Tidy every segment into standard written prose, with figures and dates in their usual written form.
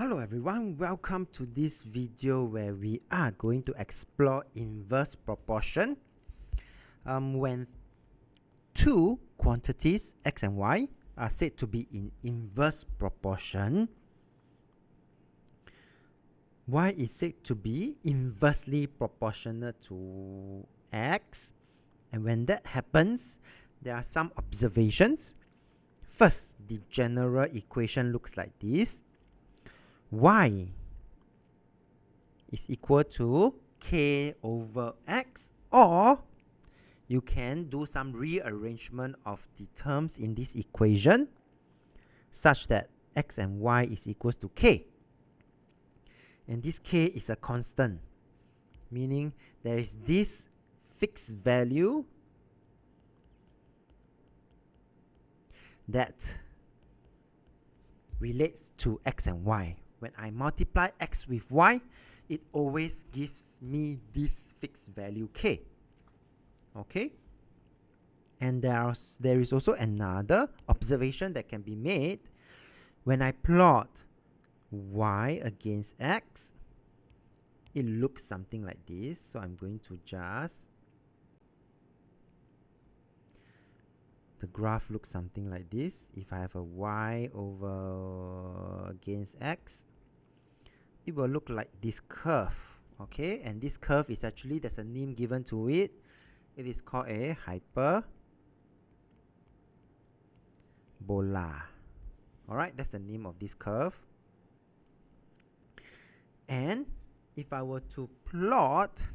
Hello everyone, welcome to this video where we are going to explore inverse proportion. When two quantities x and y are said to be in inverse proportion, y is said to be inversely proportional to x, and when that happens, there are some observations. First, the general equation looks like this. Y is equal to k over x, or you can do some rearrangement of the terms in this equation such that x and y is equals to k. And this k is a constant, meaning there is this fixed value that relates to x and y. When I multiply x with y, it always gives me this fixed value k. Okay? And there is also another observation that can be made. When I plot y against x, it looks something like this. So I'm going to just... the graph looks something like this. If I have a y over against x, it will look like this curve. Okay, and this curve is actually, there's a name given to it. It is called a hyperbola. Alright, that's the name of this curve. And if I were to plot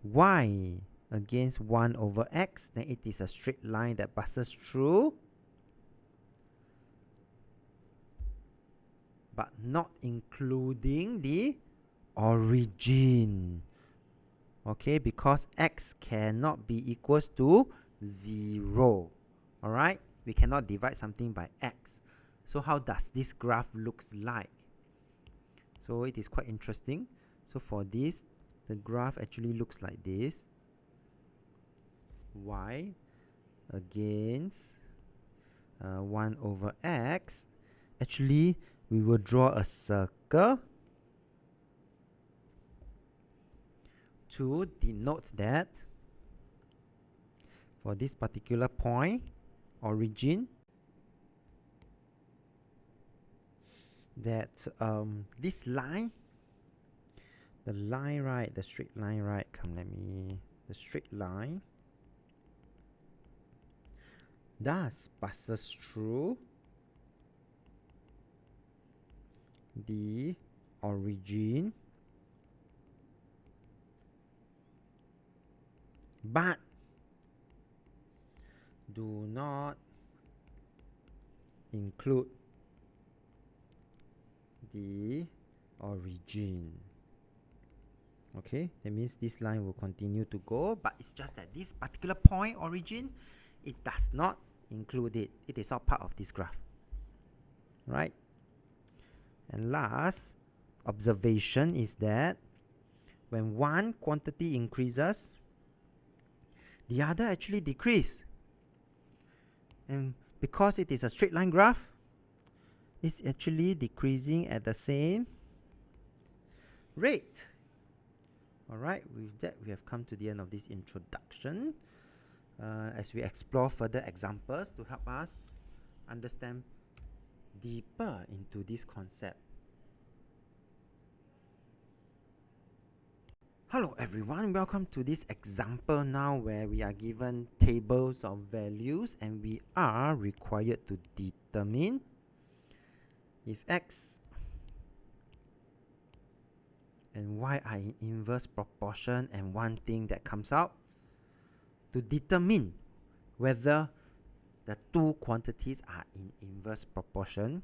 y against 1 over x, then it is a straight line that passes through, but not including the origin. Okay, because x cannot be equals to 0. Alright, we cannot divide something by x. So how does this graph looks like? So it is quite interesting. So for this, the graph actually looks like this. Y against 1 over x. Actually, we will draw a circle to denote that for this particular point, origin, that this line, the line, right, the straight line, right, the straight line thus passes through the origin, but do not include the origin. Okay, that means this line will continue to go, but it's just that this particular point, origin, it does not include it. It is not part of this graph. Right? And last observation is that when one quantity increases, the other actually decreases. And because it is a straight line graph, it's actually decreasing at the same rate. Alright, with that we have come to the end of this introduction. As we explore further examples to help us understand deeper into this concept. Hello everyone, welcome to this example now where we are given tables of values and we are required to determine if x and y are in inverse proportion, and one thing that comes out, to determine whether the two quantities are in inverse proportion,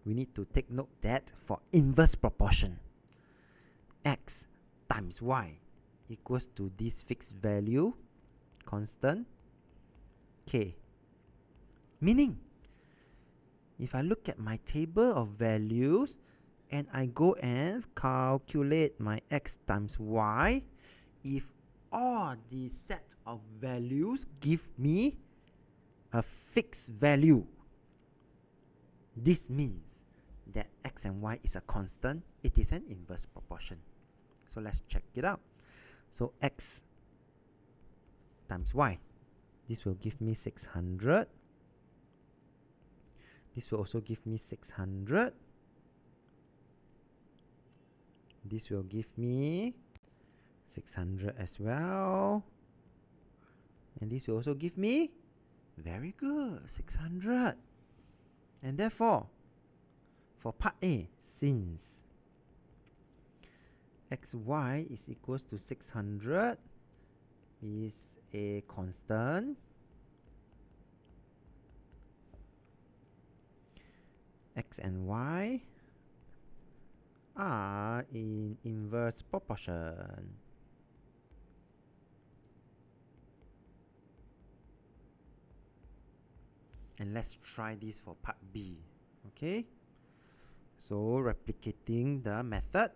we need to take note that for inverse proportion, x times y equals to this fixed value, constant, k. Meaning, if I look at my table of values and I go and calculate my x times y, if all the set of values give me a fixed value, this means that x and y is a constant, it is an inverse proportion. So let's check it out. So x times y, this will give me 600. This will also give me 600. This will give me 600 as well. And this will also give me, very good, 600. And therefore, for part A, since xy is equals to 600 is a constant, x and y are in inverse proportion. And let's try this for part B. Okay, so replicating the method,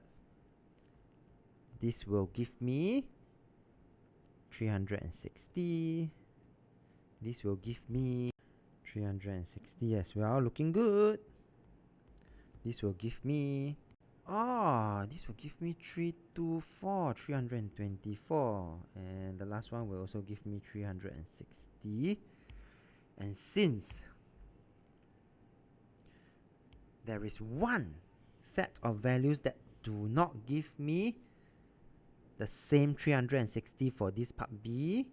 this will give me 360. This will give me 360 as well, looking good. This will give me, this will give me 324. And the last one will also give me 360. And since there is one set of values that do not give me the same 360 for this part B,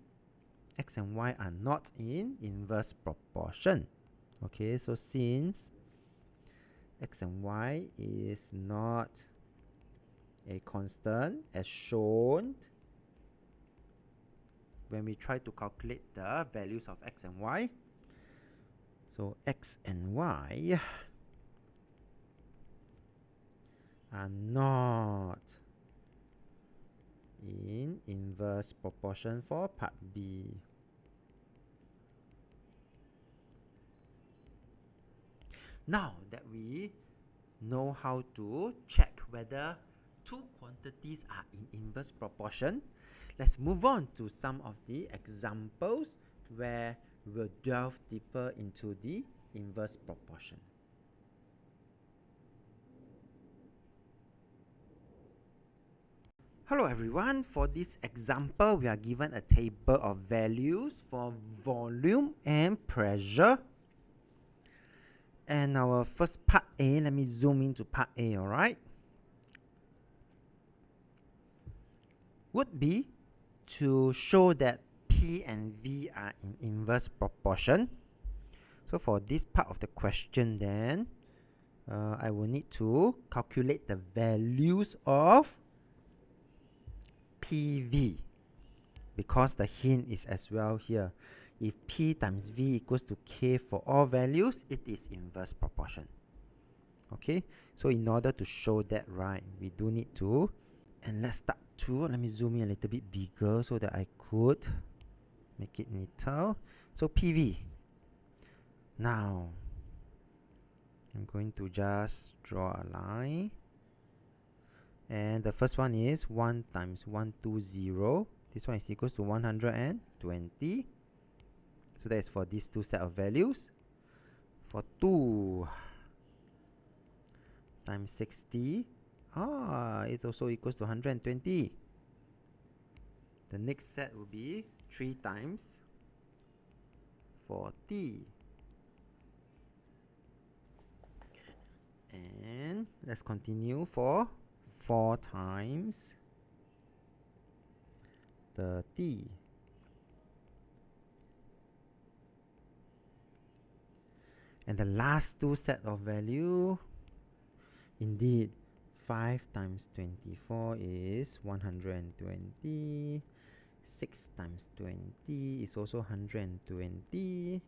x and y are not in inverse proportion. Okay, so since x and y is not a constant as shown when we try to calculate the values of x and y, so x and y are not in inverse proportion for part B. Now that we know how to check whether two quantities are in inverse proportion, let's move on to some of the examples where we'll delve deeper into the inverse proportion. Hello everyone, for this example we are given a table of values for volume and pressure. And our first part A, let me zoom into part A, alright, would be to show that P and V are in inverse proportion. So for this part of the question then, I will need to calculate the values of PV, because the hint is as well here. If P times V equals to K for all values, it is inverse proportion. Okay, so in order to show that, right, we do need to, and let's start to, let me zoom in a little bit bigger so that I could make it neater. So PV. Now, I'm going to just draw a line. And the first one is 1 times 120. This one is equals to 120. So that is for these two set of values. For 2 times 60, it's also equals to 120. The next set will be 3 times 40. And let's continue for 4 times 30. And the last two set of value, indeed, 5 times 24 is 120. 6 times 20 is also 120.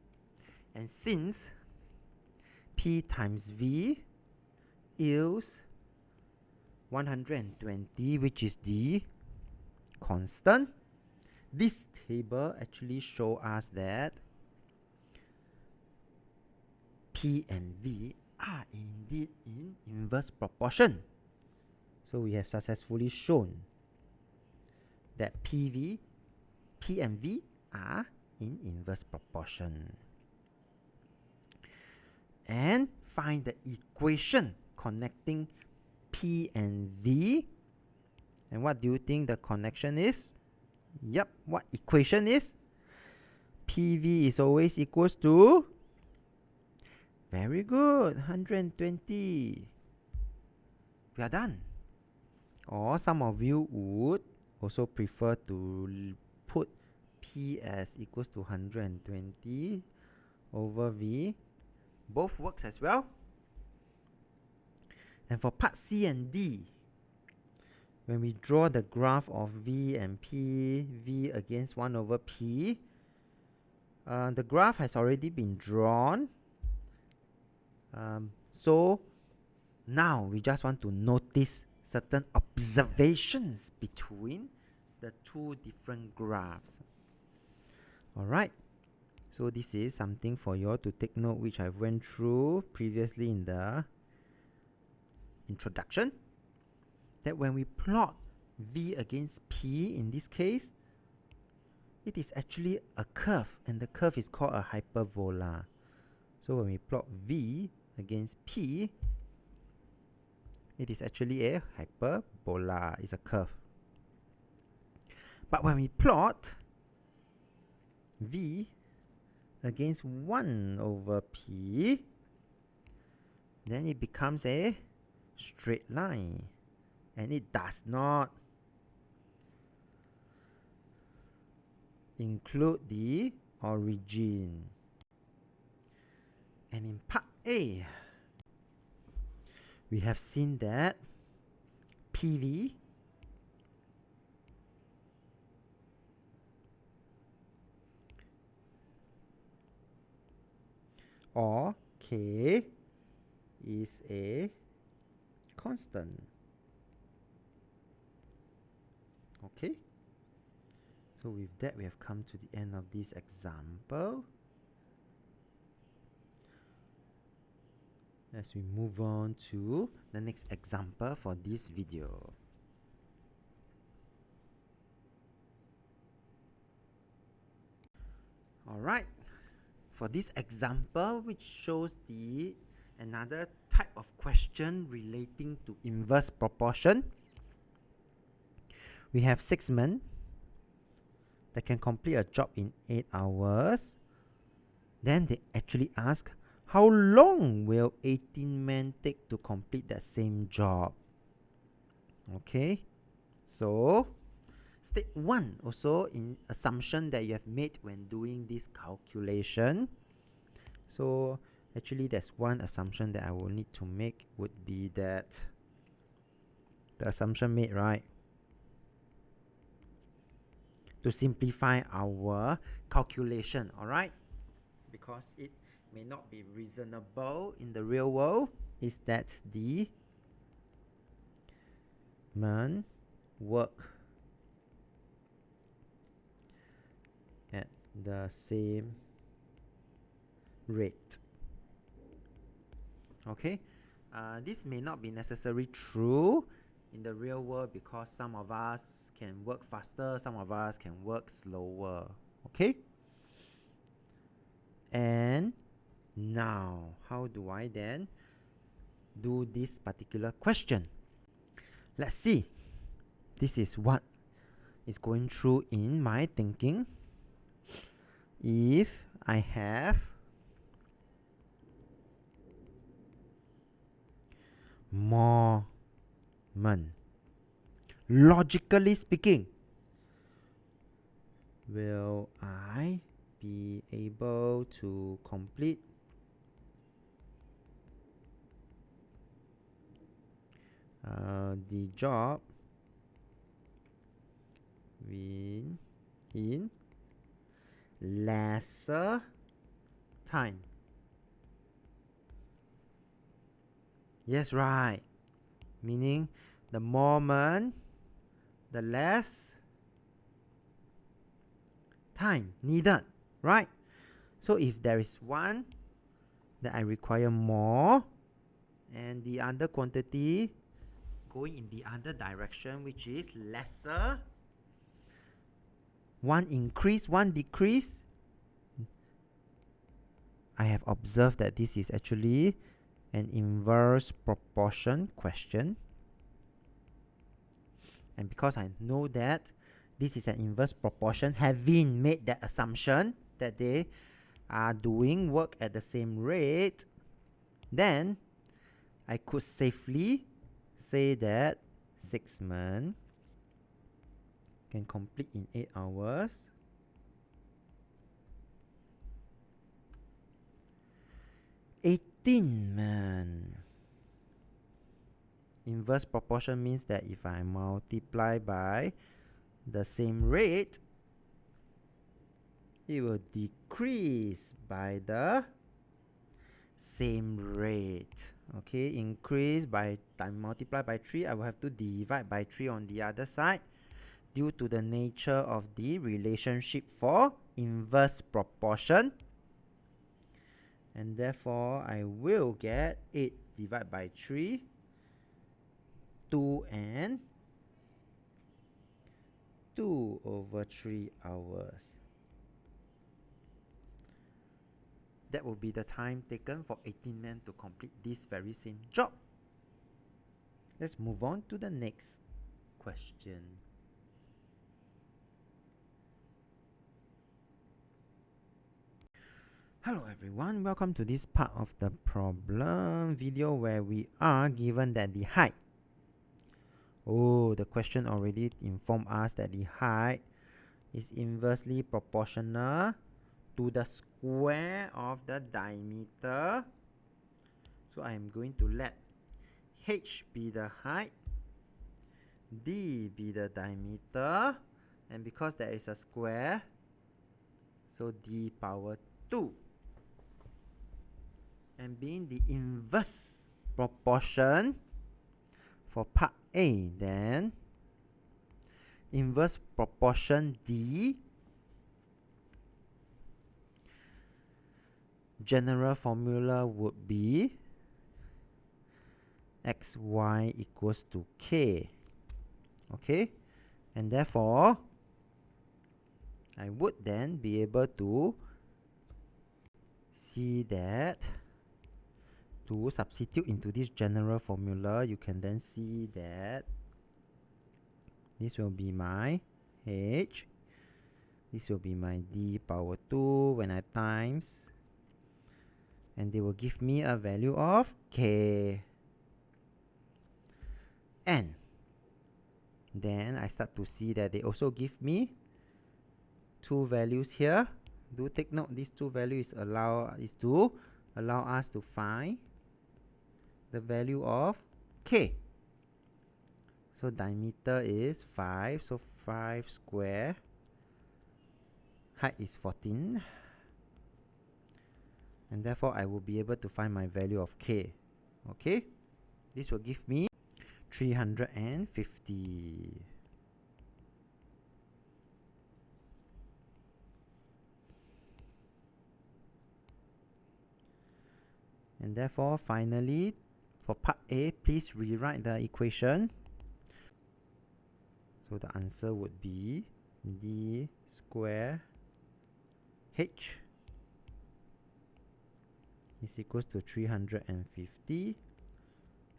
And since P times V is 120, which is the constant, this table actually shows us that P and V are indeed in inverse proportion. So we have successfully shown that P and V are in inverse proportion. And find the equation connecting P and V. And what do you think the connection is? Yep, what equation is? PV is always equals to? Very good, 120. We are done. Or some of you would also prefer to put P as equals to 120 over V. Both works as well. And for part C and D, when we draw the graph of V and P, V against 1 over P, the graph has already been drawn. So now we just want to notice certain observations between the two different graphs. Alright, so this is something for you all to take note, which I went through previously in the introduction. That when we plot V against P in this case, it is actually a curve, and the curve is called a hyperbola. So when we plot V against P, it is actually a hyperbola, it's a curve. But when we plot V against 1 over P, then it becomes a straight line, and it does not include the origin. And in part A, we have seen that PV or K is a constant. Okay, so with that we have come to the end of this example. As we move on to the next example for this video. Alright, for this example, which shows the another type of question relating to inverse proportion, we have 6 men that can complete a job in 8 hours. Then they actually ask, how long will 18 men take to complete that same job? Okay, so step 1 also in assumption that you have made when doing this calculation. So actually there's one assumption that I will need to make, would be that the assumption made, right, to simplify our calculation, alright, because it may not be reasonable in the real world, is that the men work at the same rate. Okay, this may not be necessarily true in the real world, because some of us can work faster, some of us can work slower. Okay, and now how do I then do this particular question? Let's see. This is what is going through in my thinking. If I have more men, logically speaking, will I be able to complete the job in lesser time? Yes, right. Meaning the more men, the less time needed, right? So if there is one that I require more, and the other quantity going in the other direction, which is lesser, one increase, one decrease, I have observed that this is actually an inverse proportion question. And because I know that this is an inverse proportion, having made that assumption that they are doing work at the same rate, then I could safely say that 6 months can complete in 8 hours. 18 months. Inverse proportion means that if I multiply by the same rate, it will decrease by the same rate. Okay, increase by time multiply by 3, I will have to divide by 3 on the other side due to the nature of the relationship for inverse proportion. And therefore, I will get 8 divided by 3, 2 and 2 over 3 hours. That will be the time taken for 18 men to complete this very same job. Let's move on to the next question. Hello everyone, welcome to this part of the problem video where we are given that the height. Oh, the question already informed us that the height is inversely proportional to the square of the diameter. So I am going to let h be the height, d be the diameter, and because there is a square, so d power 2. And being the inverse proportion for part A, then inverse proportion D, general formula would be xy equals to k. Okay, and therefore I would then be able to see that to substitute into this general formula, you can then see that this will be my h, this will be my d power 2 when I times, and they will give me a value of k. And then I start to see that they also give me two values here. Do take note, these two values is to allow us to find the value of k. So diameter is 5, so 5 square, height is 14, and therefore I will be able to find my value of k. Okay, this will give me 350. And therefore, finally, for part A, please rewrite the equation. So the answer would be d square h is equals to 350.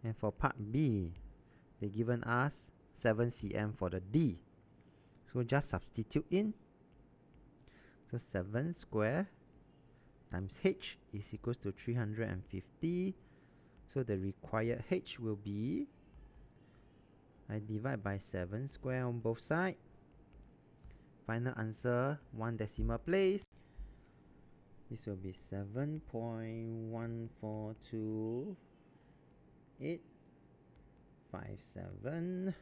And for part B, they given us 7 cm for the d. So just substitute in. So 7 square times h is equals to 350. So the required h will be, I divide by 7 square on both sides. Final answer, 1 decimal place. This will be 7.142.857.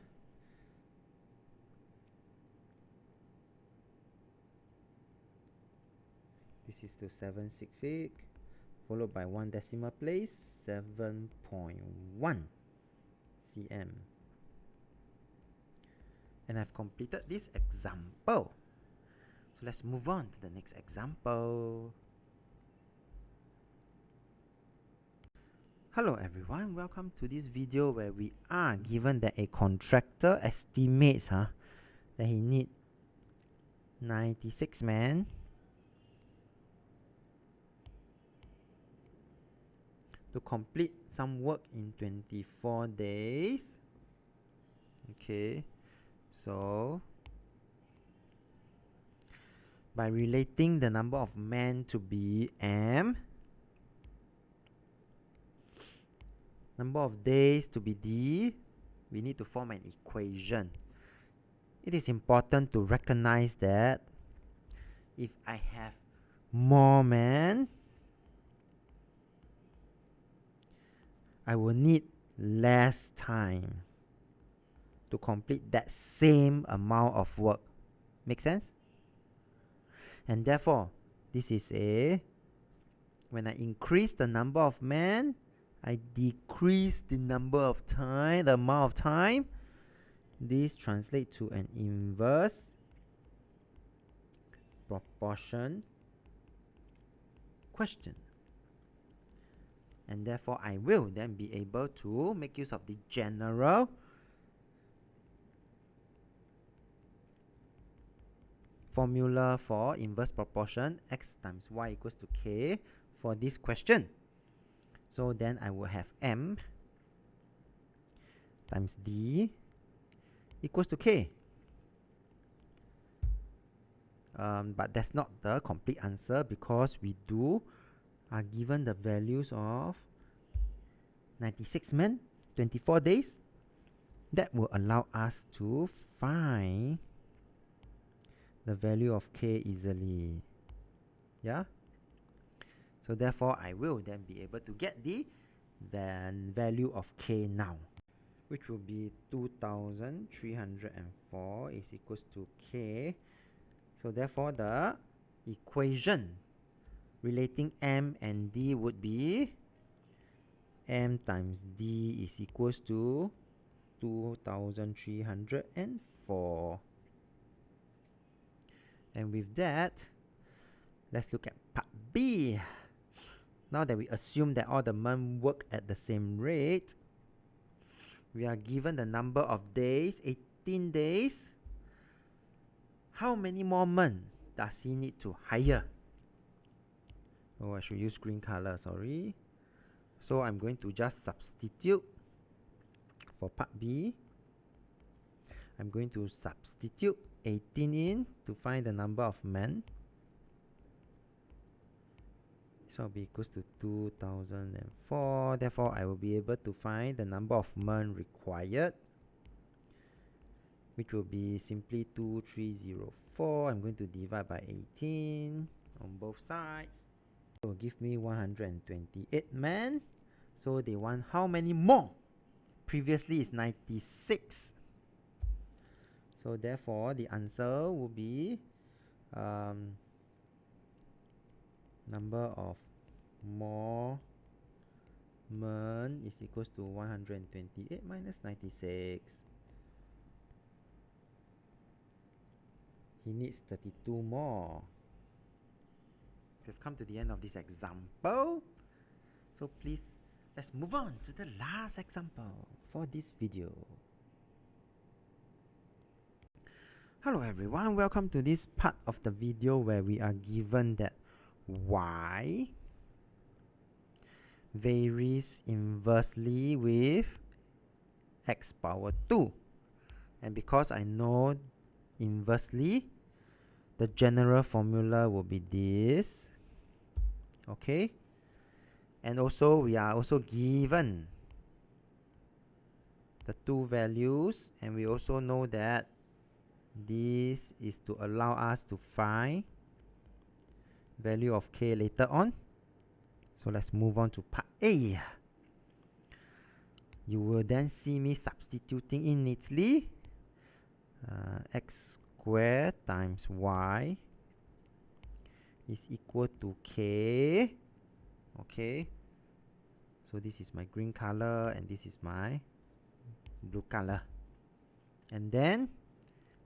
This is to 7 sig fig, followed by 1 decimal place, 7.1 cm. And I've completed this example. So let's move on to the next example. Hello everyone, welcome to this video where we are given that a contractor estimates that he need 96 men to complete some work in 24 days. Okay, so by relating the number of men to be M, number of days to be D, we need to form an equation. It is important to recognize that if I have more men, I will need less time to complete that same amount of work. Make sense? And therefore, this is when I increase the number of men, I decrease the number of time, the amount of time. This translates to an inverse proportion question. And therefore, I will then be able to make use of the general formula for inverse proportion x times y equals to k for this question. So then I will have m times d equals to k. But that's not the complete answer, because we are given the values of 96 men, 24 days. That will allow us to find the value of k easily. Yeah? So therefore, I will then be able to get the value of k now, which will be 2304 is equals to k. So therefore, the equation relating m and d would be m times d is equals to 2304. And with that, let's look at part B. Now that we assume that all the men work at the same rate, we are given the number of days, 18 days. How many more men does he need to hire? Oh, I should use green color, sorry. So I'm going to just substitute for part B. I'm going to substitute 18 in to find the number of men. So will be equals to 2004. Therefore, I will be able to find the number of men required, which will be simply 2304. I'm going to divide by 18 on both sides. So give me 128 men. So they want how many more? Previously is 96. So therefore, the answer will be number of more men is equals to 128 minus 96. He needs 32 more. We've come to the end of this example. So please, let's move on to the last example for this video. Hello everyone, welcome to this part of the video where we are given that y varies inversely with x power 2. And because I know inversely, the general formula will be this. Okay? And also, we are also given the two values, and we also know that this is to allow us to find value of k later on. So let's move on to part A. You will then see me substituting in neatly. X squared times y is equal to k. Okay. So this is my green color and this is my blue color. And then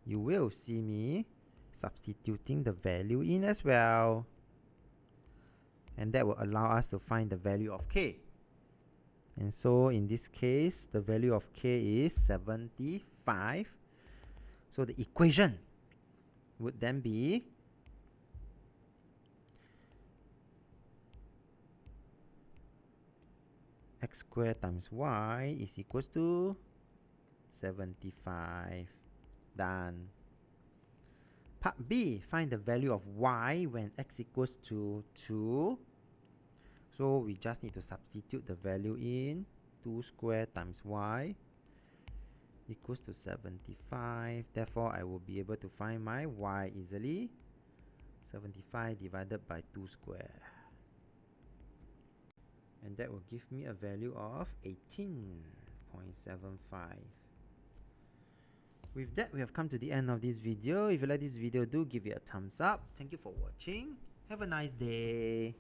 you will see me substituting the value in as well. And that will allow us to find the value of k. And so in this case, the value of k is 75. So the equation would then be x squared times y is equals to 75. Done. Part B, find the value of y when x equals to 2. So we just need to substitute the value in. 2 squared times y equals to 75. Therefore, I will be able to find my y easily. 75 divided by 2 squared. And that will give me a value of 18.75. With that, we have come to the end of this video. If you like this video, do give it a thumbs up. Thank you for watching. Have a nice day.